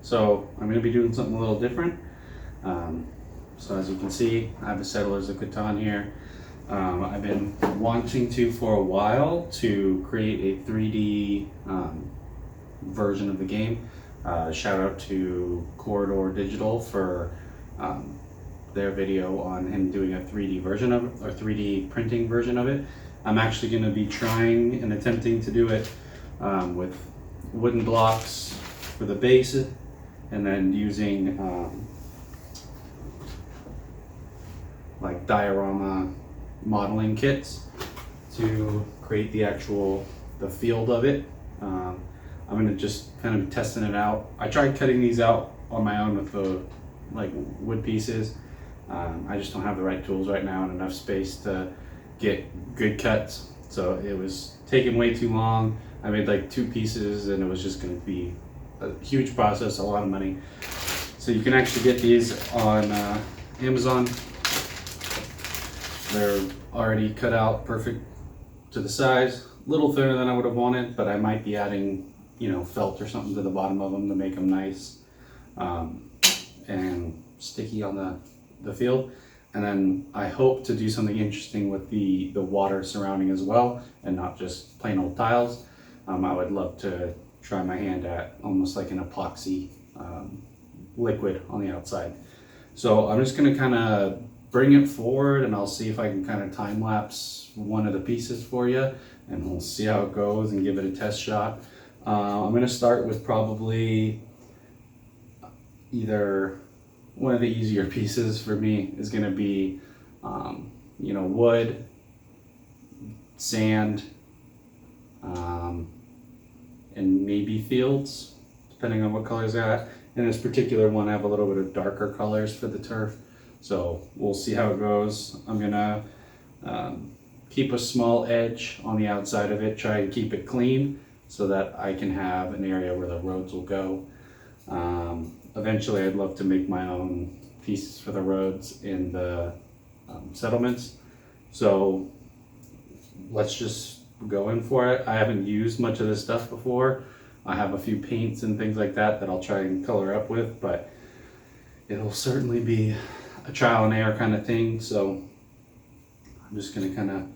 So I'm going to be doing something a little different. So as you can see, I have the Settlers of Catan here. I've been wanting to for a while to create a 3D version of the game. Shout out to Corridor Digital for their video on him doing a 3D version of it, or 3D printing version of it. I'm actually going to be trying and attempting to do it with wooden blocks for the base, and then using like diorama modeling kits to create the field of it. I'm gonna just kind of be testing it out. I tried cutting these out on my own with the wood pieces. I just don't have the right tools right now and enough space to get good cuts. So it was taking way too long. I made like 2 pieces and it was just gonna be a huge process, a lot of money. So you can actually get these on Amazon. They're already cut out perfect to the size. A little thinner than I would have wanted, but I might be adding, felt or something to the bottom of them to make them nice and sticky on the field. And then I hope to do something interesting with the water surrounding as well, and not just plain old tiles. I would love to try my hand at almost like an epoxy liquid on the outside. So I'm just gonna kind of bring it forward and I'll see if I can kind of time lapse one of the pieces for you, and we'll see how it goes and give it a test shot. I'm gonna start with probably either one of the easier pieces for me is gonna be, wood, sand, and maybe fields, depending on what colors they're at. In this particular one, I have a little bit of darker colors for the turf. So we'll see how it goes. I'm gonna keep a small edge on the outside of it, try and keep it clean so that I can have an area where the roads will go. Eventually I'd love to make my own pieces for the roads in the settlements. So let's just go in for it. I haven't used much of this stuff before. I have a few paints and things like that I'll try and color up with, but it'll certainly be a trial and error kind of thing. So I'm just gonna kind of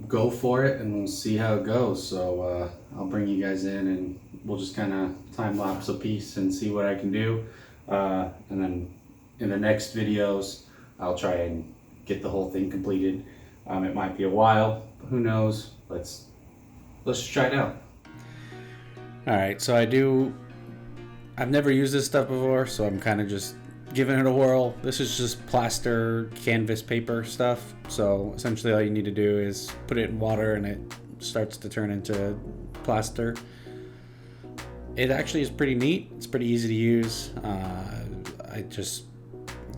go for it and we'll see how it goes. So I'll bring you guys in and we'll just kind of time lapse a piece and see what I can do. And then in the next videos, I'll try and get the whole thing completed. It might be a while, but who knows? Let's just try it out. All right, so I've never used this stuff before, so I'm kind of just giving it a whirl. This is just plaster canvas paper stuff. So essentially all you need to do is put it in water and it starts to turn into plaster. It actually is pretty neat. It's pretty easy to use. I just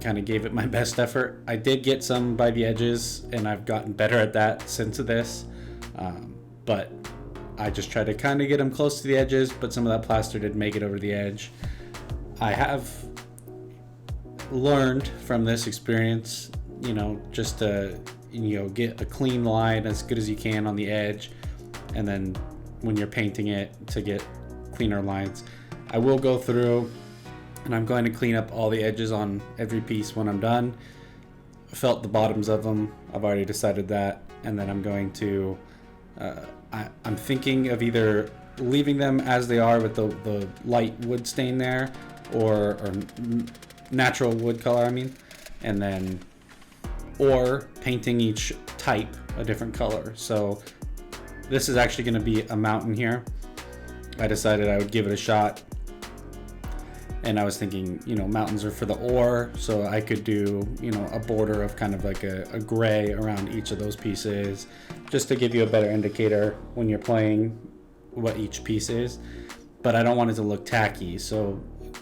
kind of gave it my best effort. I did get some by the edges and I've gotten better at that since this. But I just tried to kind of get them close to the edges, but some of that plaster did make it over the edge. I have learned from this experience, just to, get a clean line as good as you can on the edge. And then when you're painting it, to get cleaner lines. I will go through and I'm going to clean up all the edges on every piece when I'm done. Felt the bottoms of them. I've already decided that. And then I'm going to, I'm thinking of either leaving them as they are with the light wood stain there, or natural wood color, and then, or painting each type a different color. So this is actually going to be a mountain here. I decided I would give it a shot, and I was thinking, mountains are for the ore, so I could do, a border of kind of like a gray around each of those pieces, just to give you a better indicator when you're playing what each piece is. But I don't want it to look tacky, so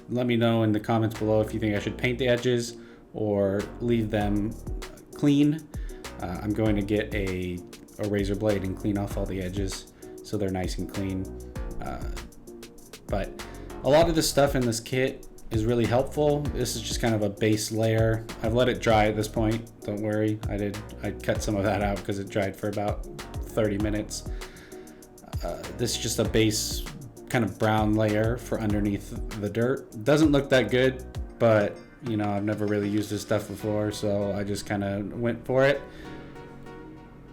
let me know in the comments below if you think I should paint the edges or leave them clean. I'm going to get a razor blade and clean off all the edges so they're nice and clean. But a lot of the stuff in this kit is really helpful. This is just kind of a base layer. I've let it dry at this point, don't worry. I cut some of that out because it dried for about 30 minutes. This is just a base kind of brown layer for underneath the dirt. Doesn't look that good, but you know, I've never really used this stuff before, so I just kind of went for it.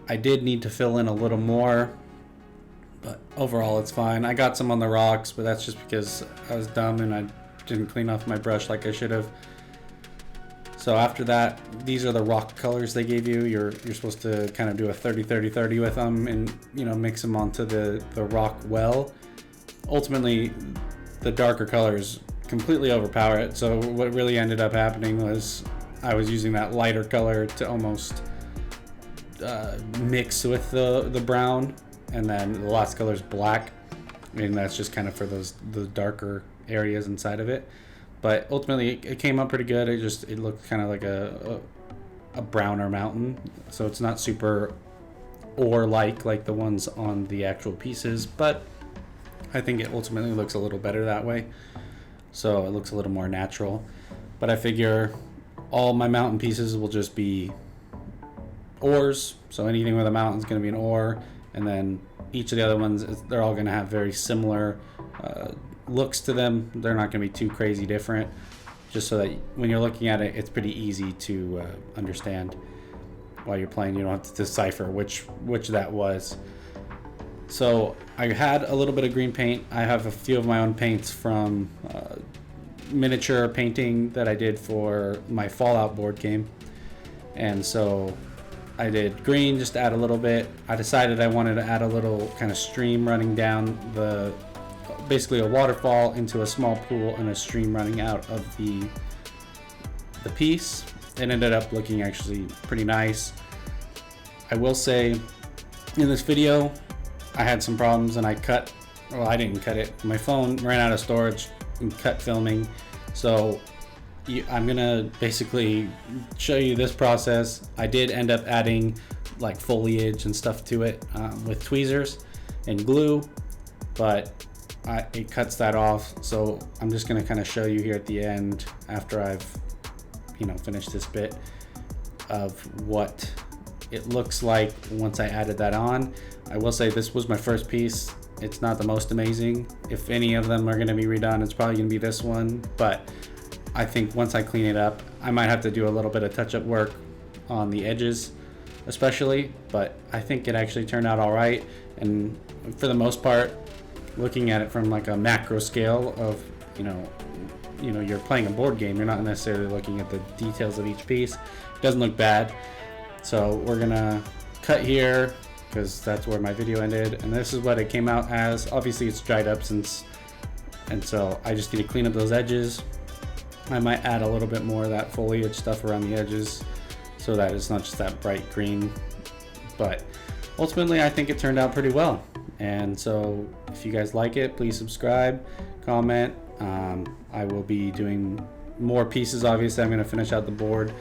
I did need to fill in a little more, but overall it's fine. I got some on the rocks, but that's just because I was dumb and I didn't clean off my brush like I should have. So after that, these are the rock colors they gave you. You're supposed to kind of do a 30-30-30 with them and, you know, mix them onto the rock well. Ultimately, the darker colors completely overpower it. So what really ended up happening was I was using that lighter color to almost mix with the brown, and then the last color is black, and that's just kind of for the darker areas inside of it. But ultimately it came up pretty good. It looked kind of like a browner mountain, so it's not super ore like the ones on the actual pieces, but I think it ultimately looks a little better that way. So it looks a little more natural. But I figure all my mountain pieces will just be ores. So anything with a mountain is going to be an ore. And then each of the other ones, they're all going to have very similar looks to them. They're not going to be too crazy different. Just so that when you're looking at it, it's pretty easy to understand while you're playing. You don't have to decipher which that was. So I had a little bit of green paint. I have a few of my own paints from miniature painting that I did for my Fallout board game. And so I did green just to add a little bit. I decided I wanted to add a little kind of stream running down basically a waterfall into a small pool and a stream running out of the piece. It ended up looking actually pretty nice. I will say in this video, I had some problems and I didn't cut it. My phone ran out of storage and cut filming. So I'm gonna basically show you this process. I did end up adding like foliage and stuff to it with tweezers and glue, but it cuts that off. So I'm just gonna kind of show you here at the end after I've finished this bit of what it looks like once I added that on. I will say this was my first piece. It's not the most amazing. If any of them are going to be redone, it's probably going to be this one. But I think once I clean it up, I might have to do a little bit of touch-up work on the edges especially. But I think it actually turned out all right. And for the most part, looking at it from like a macro scale of, you're playing a board game, you're not necessarily looking at the details of each piece. It doesn't look bad. So we're gonna cut here because that's where my video ended, and this is what it came out as. Obviously it's dried up and so I just need to clean up those edges. I might add a little bit more of that foliage stuff around the edges so that it's not just that bright green, but ultimately I think it turned out pretty well. And so if you guys like it, please subscribe, comment. I will be doing more pieces. Obviously I'm going to finish out the board.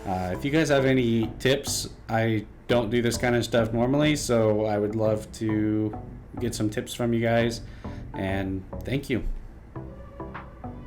If you guys have any tips, I don't do this kind of stuff normally, so I would love to get some tips from you guys, and thank you.